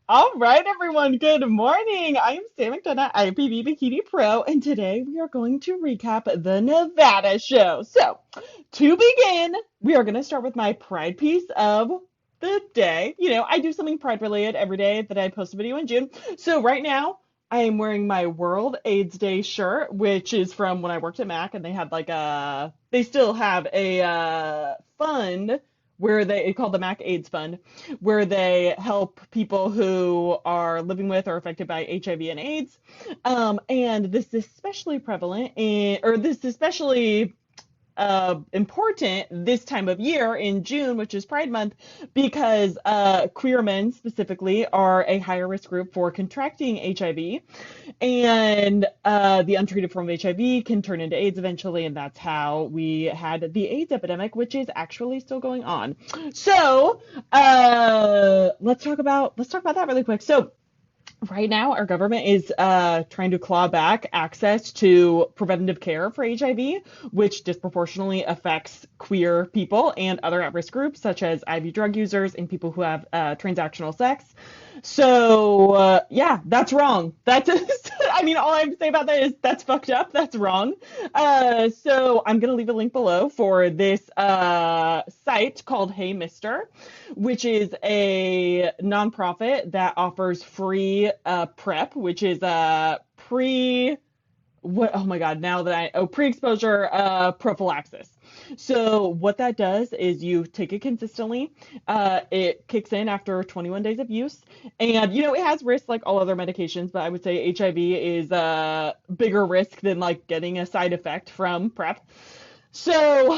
All right, everyone. Good morning. I am Sam McDonough, IFBB Bikini Pro, and today we are going to recap the Nevada show. So, to begin, we are going to start with my pride piece of the day. I do something pride related every day that I post a video in June. So, right now, I am wearing my World AIDS Day shirt, which is from when I worked at Mac, and they had they still have a fund where it's called the Mac AIDS Fund, where they help people who are living with or affected by HIV and AIDS. And this is especially prevalent or this is especially important this time of year in June, which is Pride Month, because queer men specifically are a higher risk group for contracting HIV, and the untreated form of HIV can turn into AIDS eventually, and that's how we had the AIDS epidemic, which is actually still going on. So let's talk about that really quick. So right now, our government is trying to claw back access to preventative care for HIV, which disproportionately affects queer people and other at-risk groups, such as IV drug users and people who have transactional sex. So, yeah, that's wrong. I mean, all I have to say about that is that's fucked up. That's wrong. So I'm going to leave a link below for this site called Hey Mister, which is a nonprofit that offers free PrEP, which is oh my God, pre-exposure prophylaxis. So what that does is you take it consistently. It kicks in after 21 days of use. And, it has risks like all other medications, but I would say HIV is a bigger risk than like getting a side effect from PrEP. So,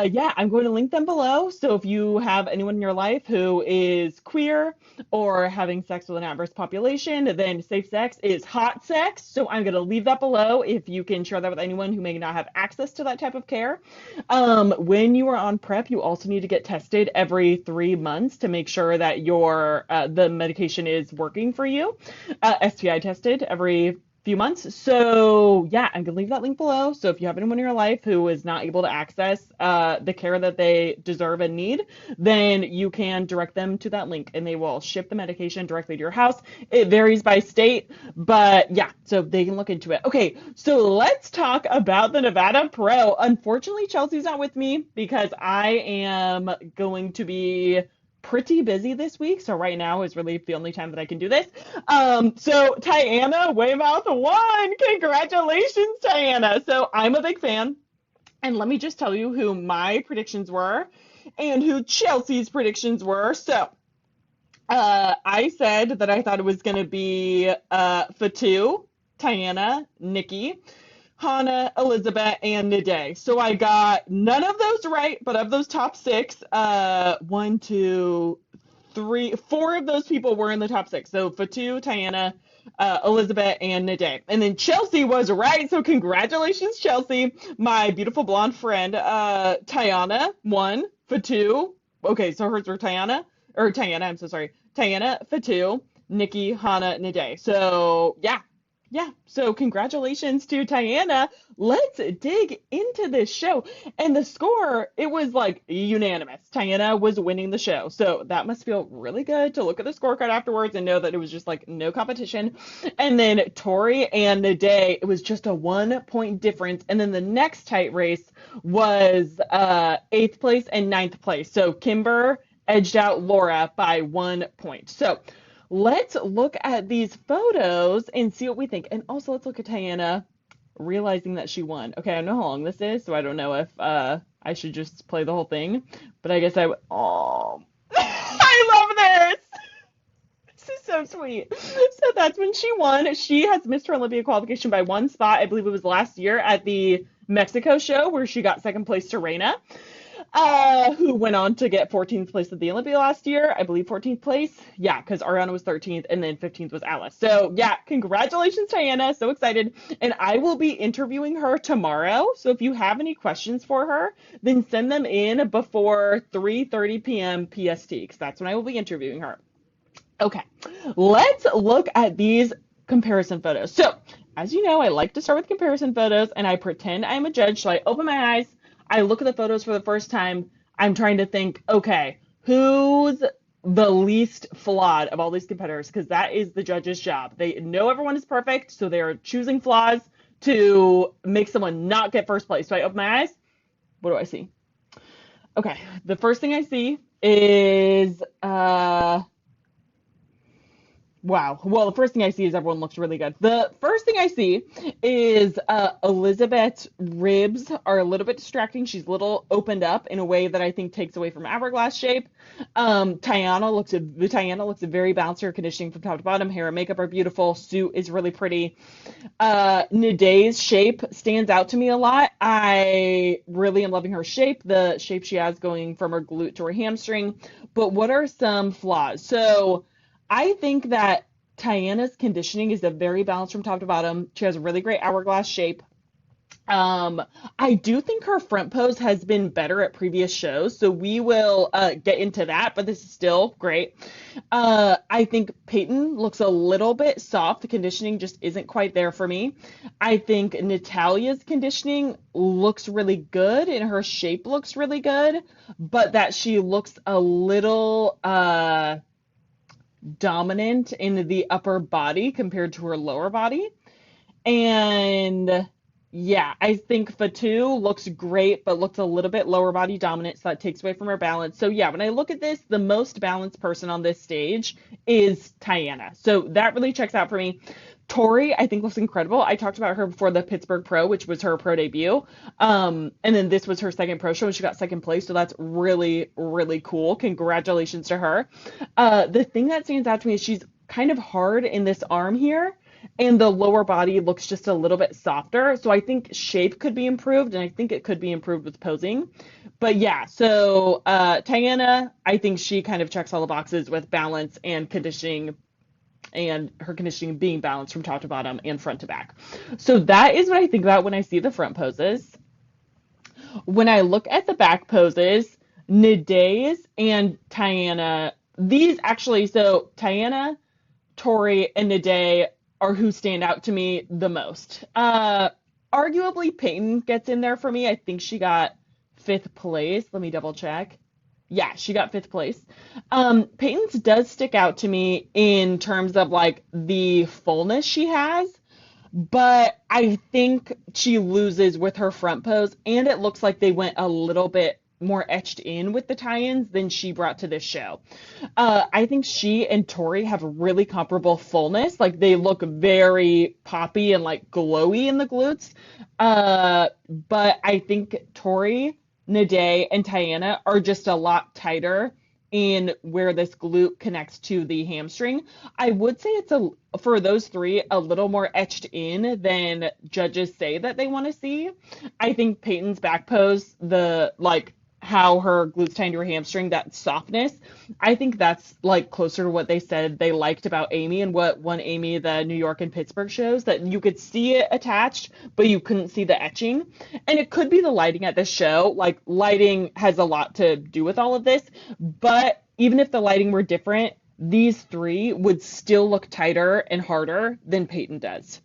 yeah, I'm going to link them below. So if you have anyone in your life who is queer or having sex with an at-risk population, then safe sex is hot sex. So I'm going to leave that below if you can share that with anyone who may not have access to that type of care. When you are on PrEP, you also need to get tested every 3 months to make sure that the medication is working for you. STI tested every few months. So yeah, I'm gonna leave that link below. So if you have anyone in your life who is not able to access the care that they deserve and need, then you can direct them to that link and they will ship the medication directly to your house. It varies by state, but yeah, so they can look into it. Okay, so let's talk about the Nevada Pro. Unfortunately, Chelsea's not with me because I am going to be pretty busy this week, so right now is really the only time that I can do this. So Tianna Weymouth won. Congratulations, Tianna. So I'm a big fan, and let me just tell you who my predictions were and who Chelsea's predictions were. So I said that I thought it was going to be Fatu, Tianna, Nikki, Hannah, Elizabeth, and Ndeye. So I got none of those right, but of those top six, one, two, three, four of those people were in the top six. So Fatu, Tianna, Elizabeth, and Ndeye. And then Chelsea was right. So congratulations, Chelsea. My beautiful blonde friend, Tianna won. Fatu. Okay, so hers were Tianna, I'm so sorry. Tianna, Fatu, Nikki, Hannah, Ndeye. So yeah, yeah, so congratulations to Tianna. Let's dig into this show. And the score, it was like unanimous. Tianna was winning the show. So that must feel really good to look at the scorecard afterwards and know that it was just like no competition. And then Torey and Ndeye, it was just a 1 point difference. And then the next tight race was eighth place and ninth place. So Kimber edged out Laura by 1 point. So let's look at these photos and see what we think. And also let's look at Tianna realizing that she won. Okay, I don't know how long this is, so I don't know if I should just play the whole thing. But I guess I would. Oh, I love this. This is so sweet. So that's when she won. She has missed her Olympia qualification by one spot. I believe it was last year at the Mexico show where she got second place to Reina, who went on to get 14th place at the Olympia last year. I believe 14th place. Yeah, because Ariana was 13th and then 15th was Alice. So yeah, congratulations, Tianna. So excited. And I will be interviewing her tomorrow. So if you have any questions for her, then send them in before 3:30 p.m. PST, because that's when I will be interviewing her. Okay, let's look at these comparison photos. So as you know, I like to start with comparison photos and I pretend I'm a judge. So I open my eyes, I look at the photos for the first time. I'm trying to think, okay, whose the least flawed of all these competitors because that is the judge's job. They know everyone is perfect, so they're choosing flaws to make someone not get first place. So I open my eyes. What do I see? Okay, the first thing I see is wow. Well, the first thing I see is everyone looks really good. The first thing I see is Elizabeth's ribs are a little bit distracting. She's a little opened up in a way that I think takes away from hourglass shape. Tianna looks very balanced. Her conditioning from top to bottom. Hair and makeup are beautiful. Suit is really pretty. Ndeye's shape stands out to me a lot. I really am loving her shape, the shape she has going from her glute to her hamstring. But what are some flaws? So I think that Tianna's conditioning is a very balanced from top to bottom. She has a really great hourglass shape. I do think her front pose has been better at previous shows, so we will get into that, but this is still great. I think Peyton looks a little bit soft. The conditioning just isn't quite there for me. I think Natalia's conditioning looks really good and her shape looks really good, but that she looks a little dominant in the upper body compared to her lower body. And yeah, I think Fatu looks great, but looks a little bit lower body dominant, so that takes away from her balance. So yeah, when I look at this, the most balanced person on this stage is Tianna. So that really checks out for me. Torey, I think, looks incredible. I talked about her before the Pittsburgh Pro, which was her pro debut. And then this was her second pro show, and she got second place. So that's really, really cool. Congratulations to her. The thing that stands out to me is she's kind of hard in this arm here, and the lower body looks just a little bit softer. So I think shape could be improved, and I think it could be improved with posing. But yeah, so Tianna, I think she kind of checks all the boxes with balance and conditioning, and her conditioning being balanced from top to bottom and front to back. So that is what I think about when I see the front poses. When I look at the back poses, Ndeye's and Tianna, these actually, so Tianna, Torey, and Ndeye are who stand out to me the most. Arguably, Peyton gets in there for me. I think she got 5th place. Let me double check. Yeah, she got 5th place. Peyton's does stick out to me in terms of like the fullness she has, but I think she loses with her front pose, and it looks like they went a little bit more etched in with the tie-ins than she brought to this show. I think she and Torey have really comparable fullness. Like they look very poppy and like glowy in the glutes. But I think Torey, Ndeye, and Tianna are just a lot tighter in where this glute connects to the hamstring. I would say it's for those three a little more etched in than judges say that they want to see. I think Peyton's back pose, the like how her glutes tie into her hamstring, that softness, I think that's like closer to what they said they liked about Amy and what won Amy the New York and Pittsburgh shows, that you could see it attached, but you couldn't see the etching. And it could be the lighting at this show. Like lighting has a lot to do with all of this, but even if the lighting were different, these three would still look tighter and harder than Peyton does.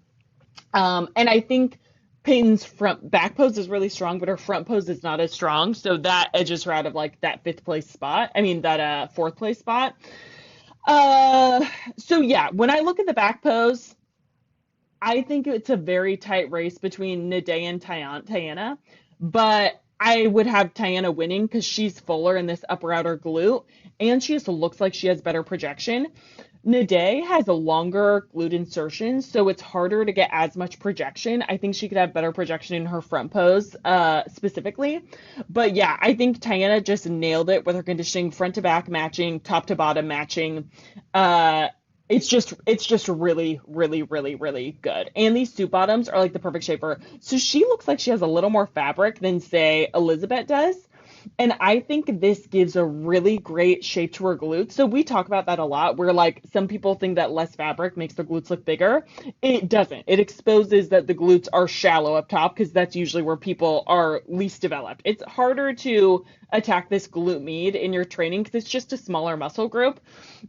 And I think Peyton's back pose is really strong, but her front pose is not as strong. So that edges her out of like that 5th place spot. I mean, that 4th place spot. So yeah, when I look at the back pose, I think it's a very tight race between Ndeye and Tianna, but I would have Tianna winning because she's fuller in this upper outer glute, and she just looks like she has better projection. Ndeye has a longer glute insertion, so it's harder to get as much projection. I think she could have better projection in her front pose, specifically. But yeah, I think Tianna just nailed it with her conditioning, front to back matching, top to bottom matching. It's just really, really, really, really good. And these suit bottoms are like the perfect shape for her. So she looks like she has a little more fabric than, say, Elizabeth does. And I think this gives a really great shape to her glutes. So we talk about that a lot, where like some people think that less fabric makes the glutes look bigger. It doesn't. It exposes that the glutes are shallow up top, because that's usually where people are least developed. It's harder to attack this glute med in your training because it's just a smaller muscle group.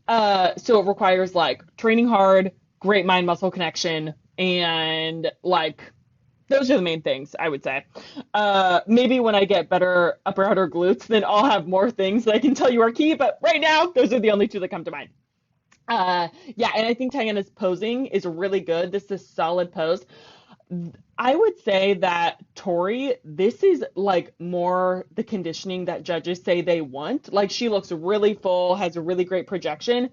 So it requires like training hard, great mind muscle connection, and like Those are the main things I would say. Maybe when I get better upper outer glutes, then I'll have more things that I can tell you are key. But right now, those are the only two that come to mind. Yeah, and I think Tiana's posing is really good. This is a solid pose. I would say that Torey, this is like more the conditioning that judges say they want. Like she looks really full, has a really great projection.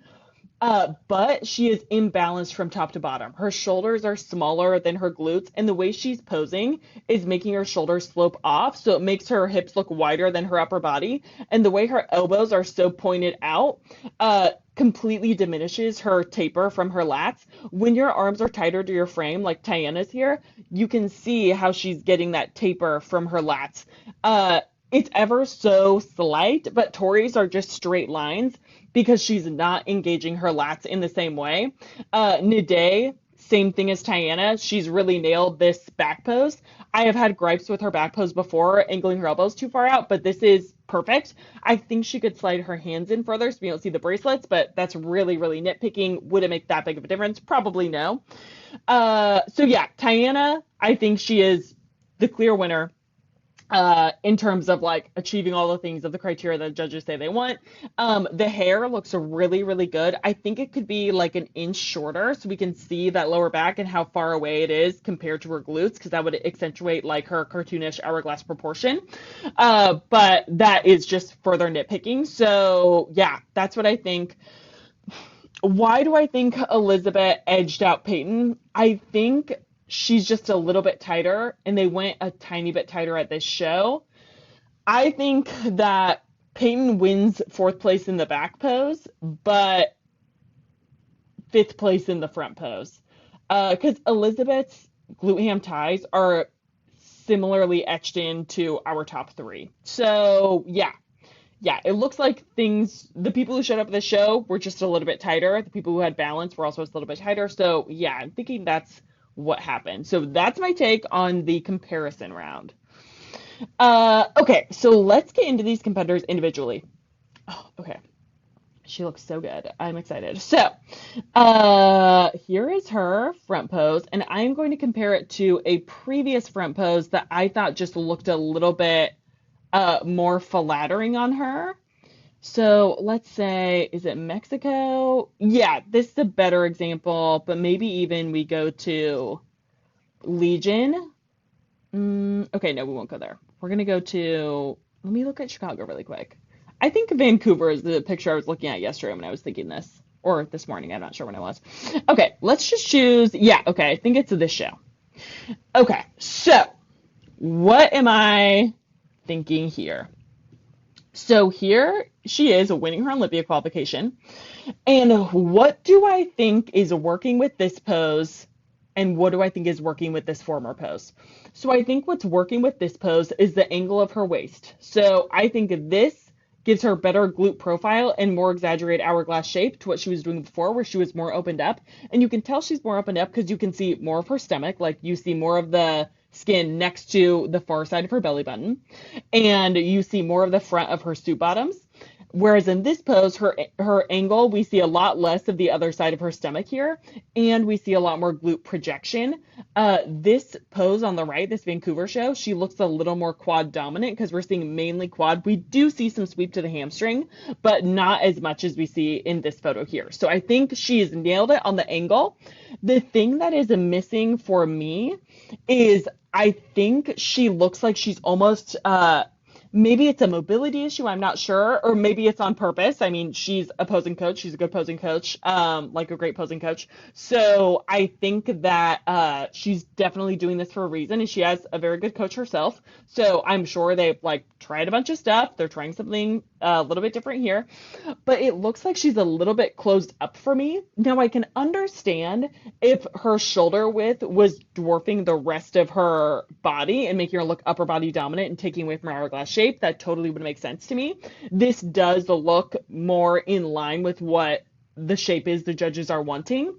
But she is imbalanced from top to bottom. Her shoulders are smaller than her glutes, and the way she's posing is making her shoulders slope off, so it makes her hips look wider than her upper body. And the way her elbows are so pointed out, completely diminishes her taper from her lats. When your arms are tighter to your frame, like Tiana's here, you can see how she's getting that taper from her lats. It's ever so slight, but Torey's are just straight lines because she's not engaging her lats in the same way. Ndeye, same thing as Tianna. She's really nailed this back pose. I have had gripes with her back pose before, angling her elbows too far out, but this is perfect. I think she could slide her hands in further so we don't see the bracelets, but that's really, really nitpicking. Would it make that big of a difference? Probably no. So yeah, Tianna, I think she is the clear winner in terms of like achieving all the things of the criteria that judges say they want. The hair looks really, really good. I think it could be like an inch shorter so we can see that lower back and how far away it is compared to her glutes, because that would accentuate like her cartoonish hourglass proportion. But that is just further nitpicking. So yeah, that's what I think. Why do I think Elizabeth edged out Peyton? I think she's just a little bit tighter, and they went a tiny bit tighter at this show. I think that Peyton wins fourth place in the back pose, but fifth place in the front pose. Because Elizabeth's glute ham ties are similarly etched into our top three. So yeah, it looks like the people who showed up at the show were just a little bit tighter. The people who had balance were also a little bit tighter. So yeah, I'm thinking that's what happened. So that's my take on the comparison round. Okay, so let's get into these competitors individually. Oh, okay. She looks so good. I'm excited. So, here is her front pose, and I'm going to compare it to a previous front pose that I thought just looked a little bit more flattering on her. So let's say, is it Mexico? Yeah, this is a better example, but maybe even we go to Legion. Okay, no, we won't go there. We're going to go to, let me look at Chicago really quick. I think Vancouver is the picture I was looking at yesterday when I was thinking this, or this morning. I'm not sure when it was. Okay, let's just choose, yeah, okay, I think it's this show. Okay, so what am I thinking here? So here she is winning her Olympia qualification. And what do I think is working with this pose? And what do I think is working with this former pose? So I think what's working with this pose is the angle of her waist. So I think this gives her better glute profile and more exaggerated hourglass shape to what she was doing before, where she was more opened up. And you can tell she's more opened up because you can see more of her stomach. Like you see more of the skin next to the far side of her belly button, and you see more of the front of her suit bottoms. Whereas in this pose, her angle, we see a lot less of the other side of her stomach here, and we see a lot more glute projection. This pose on the right, this Vancouver show, she looks a little more quad dominant because we're seeing mainly quad. We do see some sweep to the hamstring, but not as much as we see in this photo here. So I think she's nailed it on the angle. The thing that is missing for me is I think she looks like she's almost, maybe it's a mobility issue, I'm not sure, or maybe it's on purpose. I mean, she's a posing coach. She's a good posing coach, like a great posing coach. So I think that she's definitely doing this for a reason, and she has a very good coach herself. So I'm sure they've like tried a bunch of stuff. They're trying something a little bit different here, but it looks like she's a little bit closed up for me. Now I can understand if her shoulder width was dwarfing the rest of her body and making her look upper body dominant and taking away from her hourglass shape. That totally would make sense to me. This does look more in line with what the shape is the judges are wanting.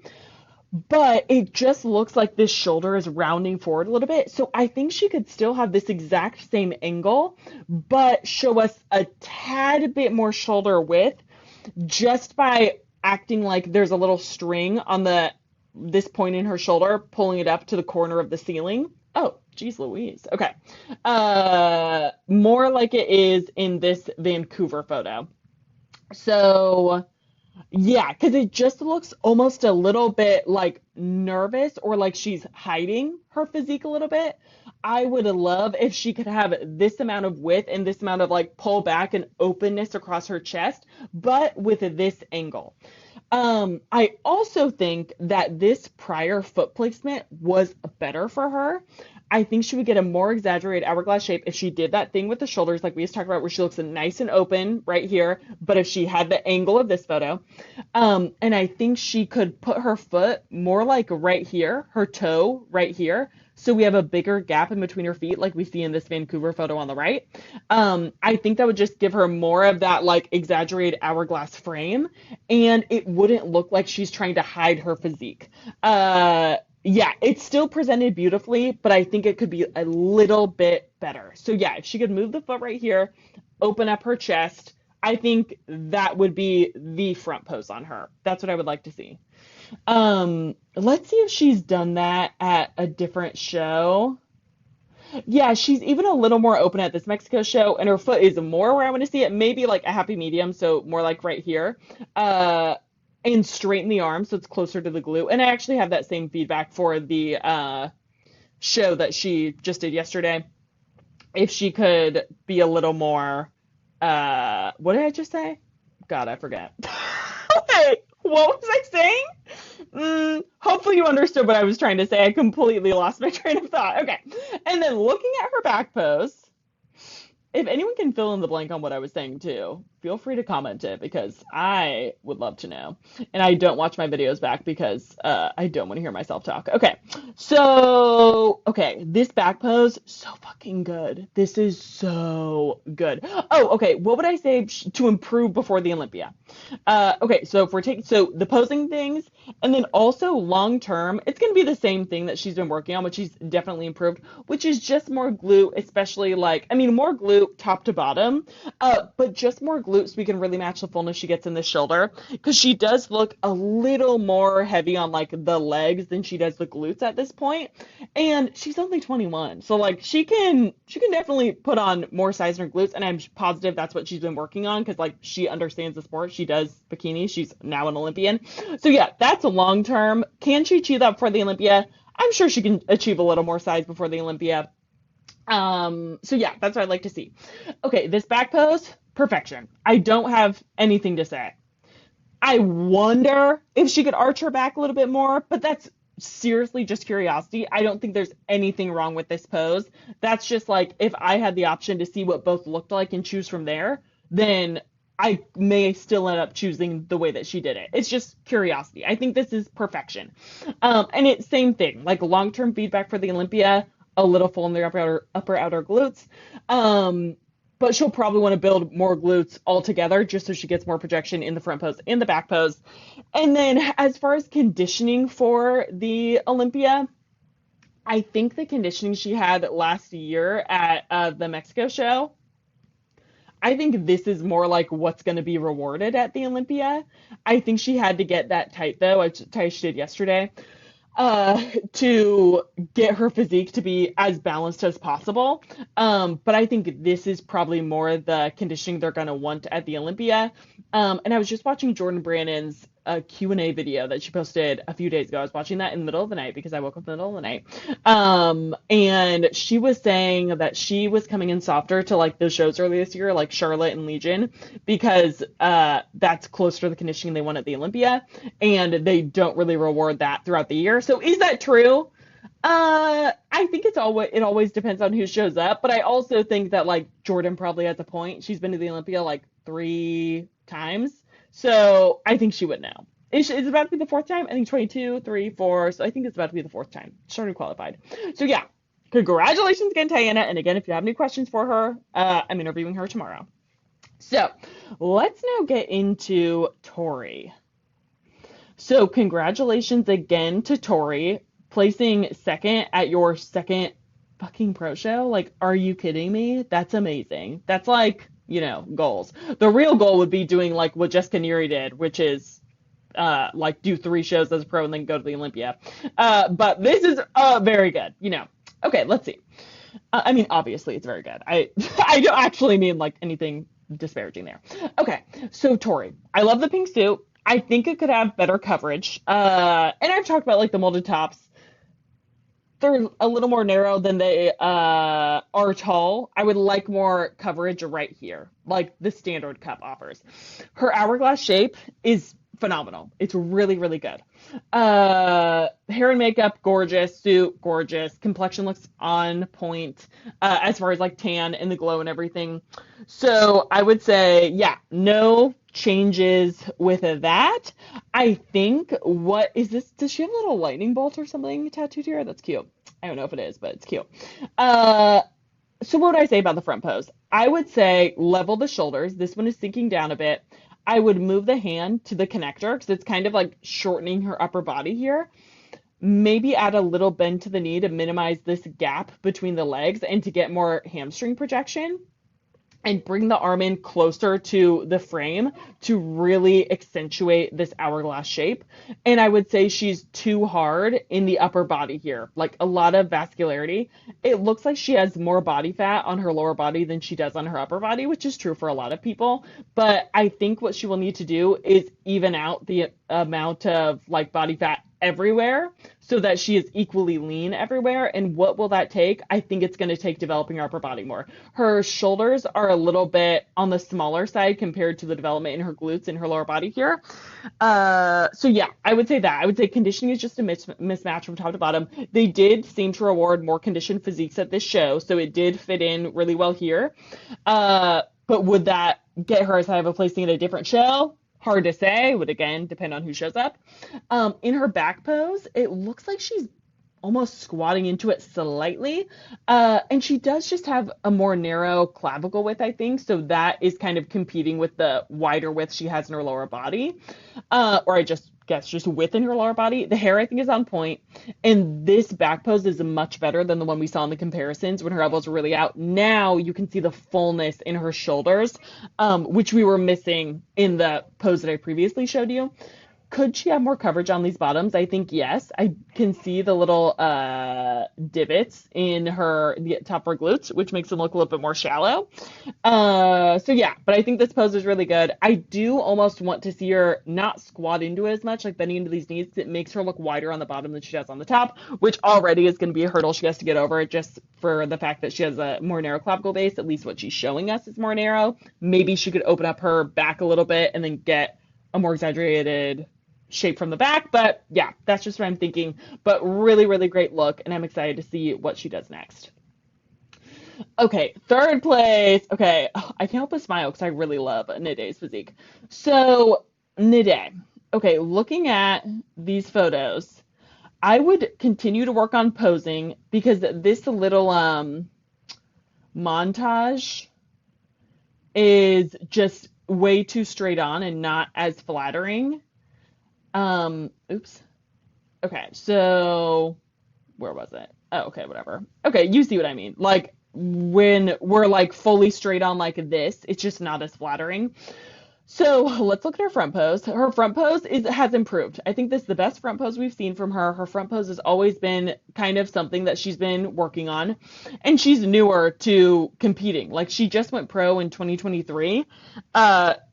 But it just looks like this shoulder is rounding forward a little bit. So I think she could still have this exact same angle, but show us a tad bit more shoulder width just by acting like there's a little string on this point in her shoulder, pulling it up to the corner of the ceiling. Oh, Jeez Louise. Okay. More like it is in this Vancouver photo. So, yeah, because it just looks almost a little bit like nervous or like she's hiding her physique a little bit. I would love if she could have this amount of width and this amount of like pull back and openness across her chest, but with this angle. I also think that this prior foot placement was better for her. I think she would get a more exaggerated hourglass shape if she did that thing with the shoulders, like we just talked about, where she looks nice and open right here. But if she had the angle of this photo, and I think she could put her foot more like right here, her toe right here. So we have a bigger gap in between her feet, like we see in this Vancouver photo on the right. I think that would just give her more of that like exaggerated hourglass frame, and it wouldn't look like she's trying to hide her physique. Yeah, it's still presented beautifully, but I think it could be a little bit better. So yeah, if she could move the foot right here, open up her chest, I think that would be the front pose on her. That's what I would like to see. Let's see if she's done that at a different show. Yeah, she's even a little more open at this Mexico show, and her foot is more where I want to see it, maybe like a happy medium, so more like right here. Uh, and straighten the arm so it's closer to the glute. And I actually have that same feedback for the show that she just did yesterday. If she could be a little more, what did I just say? God, I forget. Wait, what was I saying? Hopefully you understood what I was trying to say. I completely lost my train of thought. Okay. And then looking at her back pose, if anyone can fill in the blank on what I was saying too, feel free to comment it because I would love to know. And I don't watch my videos back because I don't want to hear myself talk. Okay, so, okay, this back pose, so fucking good. This is so good. Oh, okay, what would I say to improve before the Olympia? Okay, so if we're taking, so the posing things, and then also long term, it's going to be the same thing that she's been working on, which she's definitely improved, which is just more glute, especially like, I mean, more glute top to bottom, but just more glute so we can really match the fullness she gets in the shoulder, because she does look a little more heavy on like the legs than she does the glutes at this point, and she's only 21, so like she can definitely put on more size in her glutes, and I'm positive that's what she's been working on because like she understands the sport. She does bikini. She's now an Olympian. So yeah, that's a long term. Can she achieve that before the Olympia? I'm sure she can achieve a little more size before the Olympia. So yeah, that's what I'd like to see. Okay, this back pose, perfection. I don't have anything to say. I wonder if she could arch her back a little bit more, but that's seriously just curiosity. I don't think there's anything wrong with this pose. That's just like if I had the option to see what both looked like and choose from there, then I may still end up choosing the way that she did it. It's just curiosity. I think this is perfection. And it's same thing, like long-term feedback for the Olympia, a little full in the upper outer glutes. But she'll probably want to build more glutes altogether just so she gets more projection in the front pose, in the back pose. And then as far as conditioning for the Olympia, I think the conditioning she had last year at the Mexico show, I think this is more like what's going to be rewarded at the Olympia. I think she had to get that tight though, as she did yesterday, to get her physique to be as balanced as possible. But I think this is probably more the conditioning they're going to want at the Olympia. And I was just watching Jordan Brannon's Q&A video that she posted a few days ago. I was watching that in the middle of the night because I woke up in the middle of the night. And she was saying that she was coming in softer to like those shows earlier this year, like Charlotte and Legion, because that's closer to the conditioning they want at the Olympia, and they don't really reward that throughout the year. So is that true? I think it always depends on who shows up, but I also think that like Jordan probably has a point. She's been to the Olympia like 3 times. So I think she would know. It's about to be the 4th time. I think 22, 3, 4. So I think it's about to be the 4th time. She's already qualified. So yeah, congratulations again, Tianna. And again, if you have any questions for her, I'm interviewing her tomorrow. So let's now get into Torey. So congratulations again to Torey, placing second at your second fucking pro show. Like, are you kidding me? That's amazing. That's like, goals. The real goal would be doing like what Jessica Neary did, which is like do 3 shows as a pro and then go to the Olympia. But this is very good. Okay, let's see. I mean, obviously, it's very good. I don't actually mean like anything disparaging there. Okay, so Tori, I love the pink suit. I think it could have better coverage. And I've talked about like the molded tops. They're a little more narrow than they are tall. I would like more coverage right here, like the standard cup offers. Her hourglass shape is phenomenal. It's really, really good. Hair and makeup, gorgeous. Suit, gorgeous. Complexion looks on point as far as like tan and the glow and everything. So I would say, yeah, no changes with that. I think, what is this? Does she have a little lightning bolt or something tattooed here? That's cute. I don't know if it is, but it's cute. Uh, so what would I say about the front pose? I would say level the shoulders. This one is sinking down a bit. I would move the hand to the connector because it's kind of like shortening her upper body here. Maybe add a little bend to the knee to minimize this gap between the legs and to get more hamstring projection, and bring the arm in closer to the frame to really accentuate this hourglass shape. And I would say she's too hard in the upper body here, like a lot of vascularity. It looks like she has more body fat on her lower body than she does on her upper body, which is true for a lot of people. But I think what she will need to do is even out the amount of like body fat everywhere so that she is equally lean everywhere. And what will that take? I think it's going to take developing her upper body more. Her shoulders are a little bit on the smaller side compared to the development in her glutes and her lower body here. So yeah, I would say that. I would say conditioning is just a mismatch from top to bottom. They did seem to reward more conditioned physiques at this show, so it did fit in really well here. But would that get her as high of a placing at a different show? Hard to say, would again depend on who shows up. In her back pose, it looks like she's almost squatting into it slightly. And she does just have a more narrow clavicle width, I think. So that is kind of competing with the wider width she has in her lower body. Or I just guess just width in her lower body. The hair, I think, is on point. And this back pose is much better than the one we saw in the comparisons when her elbows were really out. Now you can see the fullness in her shoulders, which we were missing in the pose that I previously showed you. Could she have more coverage on these bottoms? I think yes. I can see the little divots in the top of her glutes, which makes them look a little bit more shallow. So yeah, but I think this pose is really good. I do almost want to see her not squat into it as much, like bending into these knees. It makes her look wider on the bottom than she does on the top, which already is going to be a hurdle she has to get over just for the fact that she has a more narrow clavicle base. At least what she's showing us is more narrow. Maybe she could open up her back a little bit and then get a more exaggerated shape from the back, but yeah, that's just what I'm thinking. But really, really great look, and I'm excited to see what she does next. Okay, third place. Okay, I can't help but smile because I really love Ndeye's physique. So, Ndeye. Okay, looking at these photos, I would continue to work on posing because this little montage is just way too straight on and not as flattering. Oops. Okay, so where was it? Oh, okay, whatever. Okay, you see what I mean. Like when we're like fully straight on like this, it's just not as flattering. So let's look at her front pose. Her front pose has improved. I think this is the best front pose we've seen from her. Her front pose has always been kind of something that she's been working on, and she's newer to competing. Like she just went pro in 2023,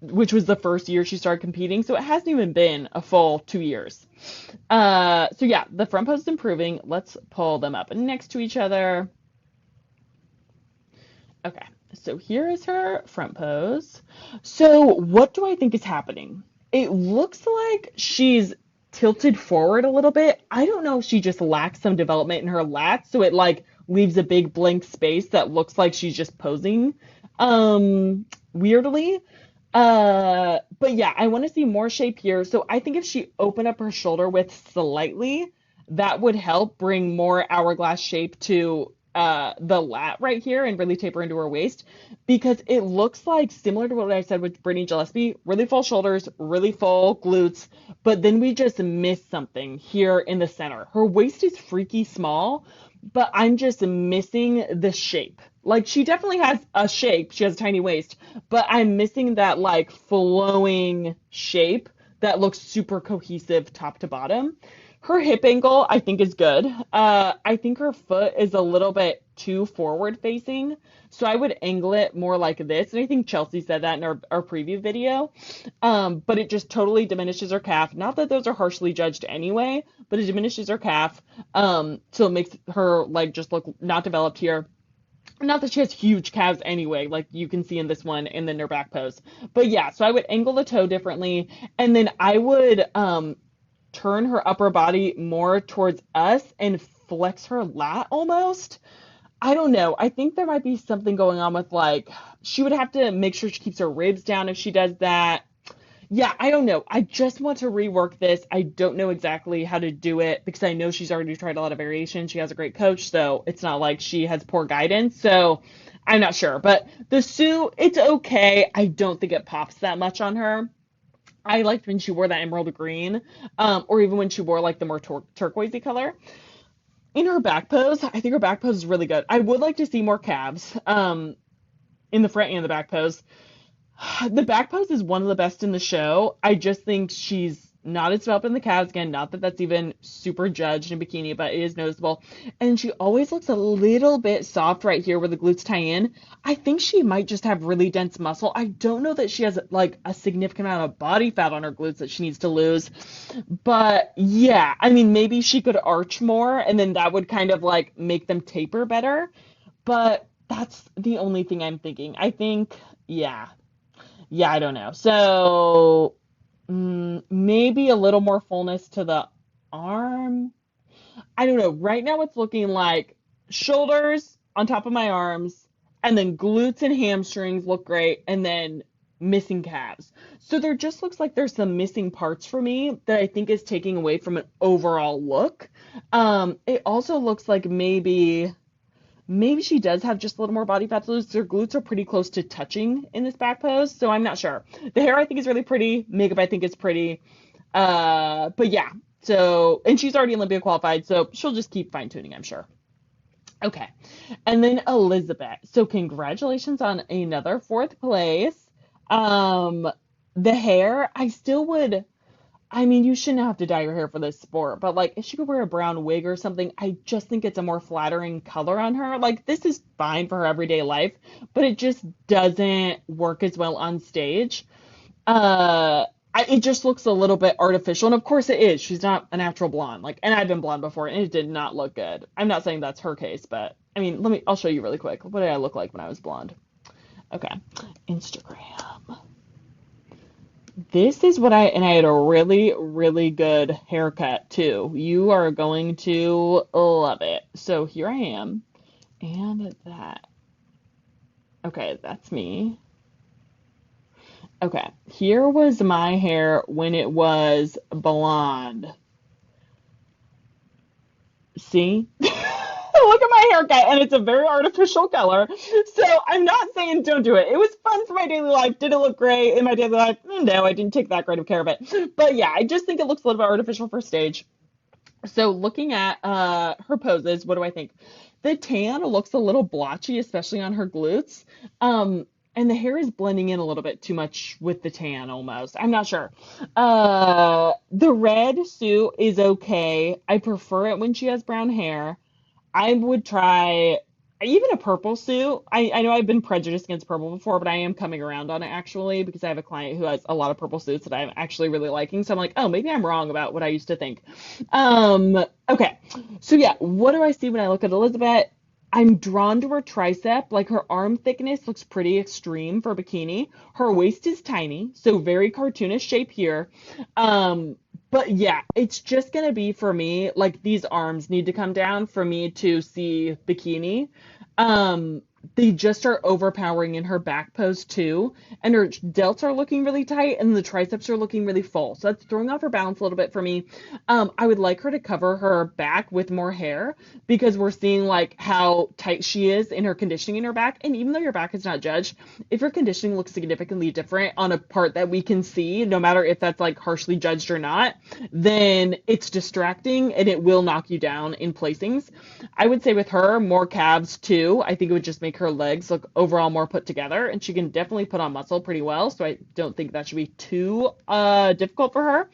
which was the first year she started competing. So it hasn't even been a full 2 years. So yeah, the front pose is improving. Let's pull them up next to each other. Okay. So here is her front pose. So what do I think is happening? It looks like she's tilted forward a little bit. I don't know if she just lacks some development in her lats, so it like leaves a big blank space that looks like she's just posing weirdly. But yeah, I want to see more shape here. So I think if she opened up her shoulder width slightly, that would help bring more hourglass shape to the lat right here and really taper into her waist, because it looks like similar to what I said with Brittany Gillespie, really full shoulders, really full glutes, but then we just miss something here in the center. Her waist is freaky small, but I'm just missing the shape. Like she definitely has a shape, she has a tiny waist, but I'm missing that like flowing shape that looks super cohesive top to bottom. Her hip angle, I think, is good. I think her foot is a little bit too forward facing. So I would angle it more like this. And I think Chelsea said that in our preview video. But it just totally diminishes her calf. Not that those are harshly judged anyway, but it diminishes her calf. So it makes her leg just look not developed here. Not that she has huge calves anyway, like you can see in this one and then her back pose. But yeah, so I would angle the toe differently. And then I would turn her upper body more towards us and flex her lat almost. I don't know. I think there might be something going on with like she would have to make sure she keeps her ribs down if she does that. Yeah, I don't know. I just want to rework this. I don't know exactly how to do it because I know she's already tried a lot of variations. She has a great coach, so it's not like she has poor guidance. So I'm not sure. But the Sue, it's okay. I don't think it pops that much on her. I liked when she wore that emerald green, or even when she wore like the more turquoisey color. In her back pose, I think her back pose is really good. I would like to see more calves, in the front and the back pose. The back pose is one of the best in the show. I just think she's not as developed in the calves. Again, not that that's even super judged in bikini, but it is noticeable. And she always looks a little bit soft right here where the glutes tie in. I think she might just have really dense muscle. I don't know that she has like a significant amount of body fat on her glutes that she needs to lose. But yeah, I mean, maybe she could arch more and then that would kind of like make them taper better. But that's the only thing I'm thinking. I think, yeah. Yeah, I don't know. So maybe a little more fullness to the arm. I don't know. Right now it's looking like shoulders on top of my arms, and then glutes and hamstrings look great, and then missing calves. So there just looks like there's some missing parts for me that I think is taking away from an overall look. It also looks like maybe she does have just a little more body fat to lose. Her glutes are pretty close to touching in this back pose, so I'm not sure. The hair I think is really pretty. Makeup I think is pretty. But yeah, so, and she's already Olympia qualified, so she'll just keep fine tuning, I'm sure. Okay, and then Elizabeth. So congratulations on another fourth place. The hair, I still would. I mean, you shouldn't have to dye your hair for this sport, but like if she could wear a brown wig or something, I just think it's a more flattering color on her. Like this is fine for her everyday life, but it just doesn't work as well on stage. It just looks a little bit artificial, and of course it is. She's not a natural blonde. Like, and I've been blonde before, and it did not look good. I'm not saying that's her case, but I mean, I'll show you really quick. What did I look like when I was blonde? Okay, Instagram. This is and I had a really, really good haircut too. You are going to love it. So here I am, and okay, that's me. Okay, here was my hair when it was blonde. See? Look at my haircut, and it's a very artificial color. So I'm not saying don't do it. It was fun for my daily life. Did it look great in my daily life? No, I didn't take that great of care of it. But yeah, I just think it looks a little bit artificial for stage. So looking at her poses, what do I think? The tan looks a little blotchy, especially on her glutes. And the hair is blending in a little bit too much with the tan almost. I'm not sure. The red suit is okay. I prefer it when she has brown hair. I would try even a purple suit. I know I've been prejudiced against purple before, but I am coming around on it actually because I have a client who has a lot of purple suits that I'm actually really liking. So I'm like, oh, maybe I'm wrong about what I used to think. Okay. So yeah, what do I see when I look at Elizabeth? I'm drawn to her tricep. Like her arm thickness looks pretty extreme for bikini. Her waist is tiny, so very cartoonish shape here. But yeah, it's just gonna be for me, like these arms need to come down for me to see bikini. They just are overpowering in her back pose too, and her delts are looking really tight, and the triceps are looking really full. So that's throwing off her balance a little bit for me. I would like her to cover her back with more hair because we're seeing like how tight she is in her conditioning in her back. And even though your back is not judged, if your conditioning looks significantly different on a part that we can see, no matter if that's like harshly judged or not, then it's distracting and it will knock you down in placings. I would say with her, more calves too. I think it would just make make her legs look overall more put together, and she can definitely put on muscle pretty well, so I don't think that should be too difficult for her.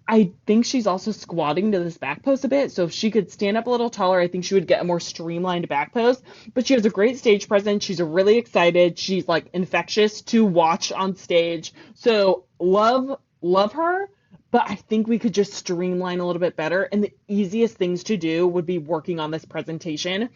I think she's also squatting to this back pose a bit, so if she could stand up a little taller, I think she would get a more streamlined back pose. But she has a great stage presence. She's really excited. She's like infectious to watch on stage. So love her, but I think we could just streamline a little bit better. And the easiest things to do would be working on this presentation.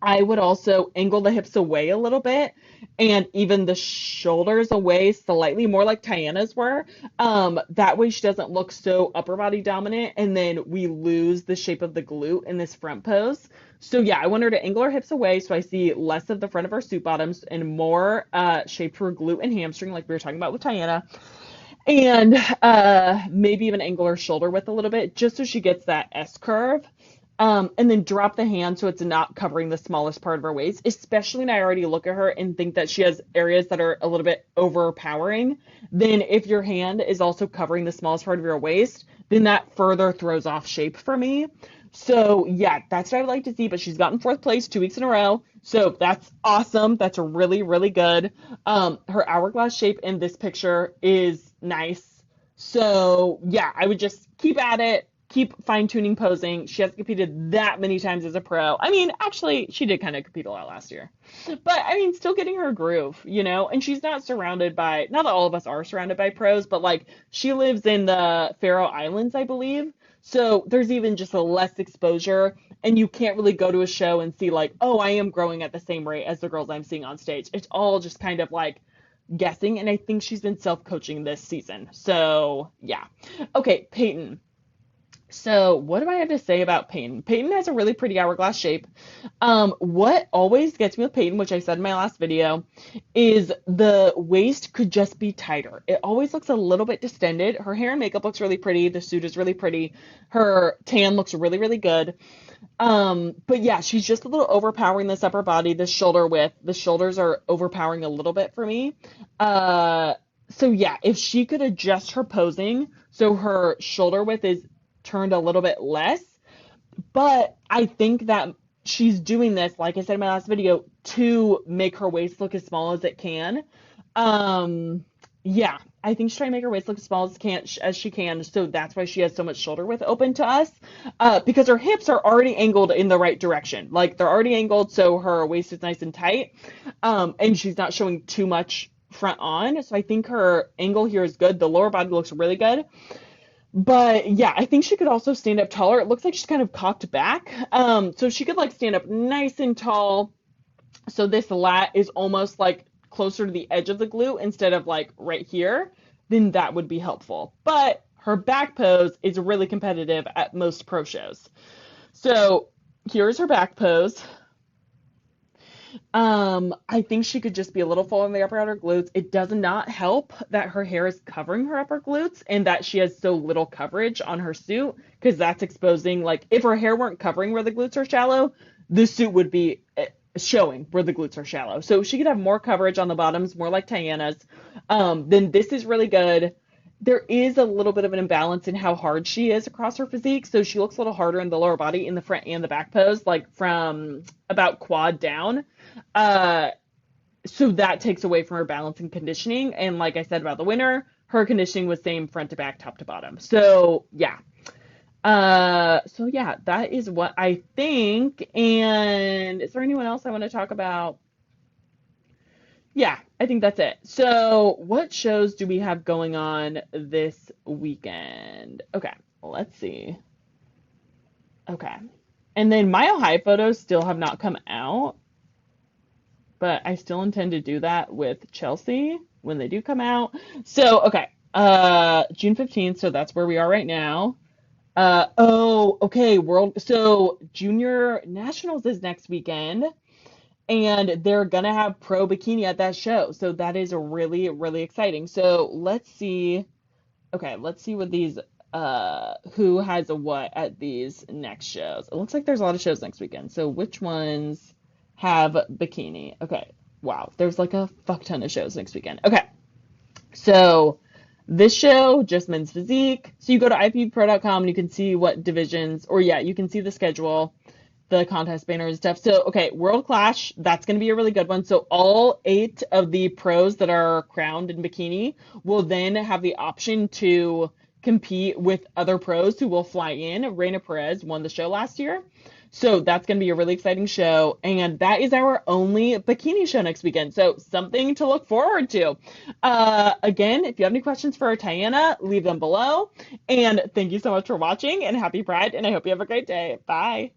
I would also angle the hips away a little bit and even the shoulders away slightly, more like Tianna's were. That way she doesn't look so upper body dominant, and then we lose the shape of the glute in this front pose. So yeah, I want her to angle her hips away so I see less of the front of her suit bottoms and more shape for glute and hamstring like we were talking about with Tianna. And maybe even angle her shoulder width a little bit just so she gets that S curve. And then drop the hand so it's not covering the smallest part of her waist, especially when I already look at her and think that she has areas that are a little bit overpowering. Then if your hand is also covering the smallest part of your waist, then that further throws off shape for me. So yeah, that's what I would like to see, but she's gotten 4th place 2 weeks in a row. So that's awesome. That's really, really good. Her hourglass shape in this picture is nice. So yeah, I would just keep at it. Keep fine-tuning posing. She hasn't competed that many times as a pro. I mean, actually, she did kind of compete a lot last year. But, I mean, still getting her groove, you know? And she's not surrounded by, not that all of us are surrounded by pros, but, like, she lives in the Faroe Islands, I believe. So there's even just a less exposure. And you can't really go to a show and see, like, oh, I am growing at the same rate as the girls I'm seeing on stage. It's all just kind of, like, guessing. And I think she's been self-coaching this season. So, yeah. Okay, Peyton. So what do I have to say about Peyton? Peyton has a really pretty hourglass shape. What always gets me with Peyton, which I said in my last video, is the waist could just be tighter. It always looks a little bit distended. Her hair and makeup looks really pretty. The suit is really pretty. Her tan looks really, really good. But yeah, she's just a little overpowering this upper body, this shoulder width. The shoulders are overpowering a little bit for me. So yeah, if she could adjust her posing so her shoulder width is turned a little bit less, but I think that she's doing this, like I said in my last video, to make her waist look as small as it can. Yeah, I think she's trying to make her waist look as small as she can, so that's why she has so much shoulder width open to us, because her hips are already angled in the right direction. Like, they're already angled, so her waist is nice and tight, and she's not showing too much front on, so I think her angle here is good. The lower body looks really good. But yeah, I think she could also stand up taller. It looks like she's kind of cocked back. So she could like stand up nice and tall. So this lat is almost like closer to the edge of the glute instead of like right here. Then that would be helpful. But her back pose is really competitive at most pro shows. So here's her back pose. I think she could just be a little full in the upper outer glutes. It does not help that her hair is covering her upper glutes and that she has so little coverage on her suit, because that's exposing, like, if her hair weren't covering where the glutes are shallow, the suit would be showing where the glutes are shallow. So she could have more coverage on the bottoms, more like Tianna's. Then this is really good. There is a little bit of an imbalance in how hard she is across her physique. So she looks a little harder in the lower body, in the front and the back pose, like from about quad down. So that takes away from her balance and conditioning. And like I said about the winner, her conditioning was same front to back, top to bottom. So yeah. That is what I think. And is there anyone else I want to talk about? Yeah, I think that's it. So what shows do we have going on this weekend? Okay, let's see. Okay. And then Mile High photos still have not come out, but I still intend to do that with Chelsea when they do come out. So, okay, June 15th, so that's where we are right now. Okay, so Junior Nationals is next weekend. And they're going to have pro bikini at that show. So that is really, really exciting. So let's see. Okay, let's see what these, who has a what at these next shows. It looks like there's a lot of shows next weekend. So which ones have bikini? Okay, wow. There's like a fuck ton of shows next weekend. Okay, so this show, just men's physique. So you go to IFBBpro.com and you can see what divisions, or yeah, you can see the schedule. the contest banner and stuff. So, okay, World Clash, that's going to be a really good one. So, all 8 of the pros that are crowned in bikini will then have the option to compete with other pros who will fly in. Reina Perez won the show last year. So, that's going to be a really exciting show. And that is our only bikini show next weekend. So, something to look forward to. Again, if you have any questions for Tianna, leave them below. And thank you so much for watching and happy Pride. And I hope you have a great day. Bye.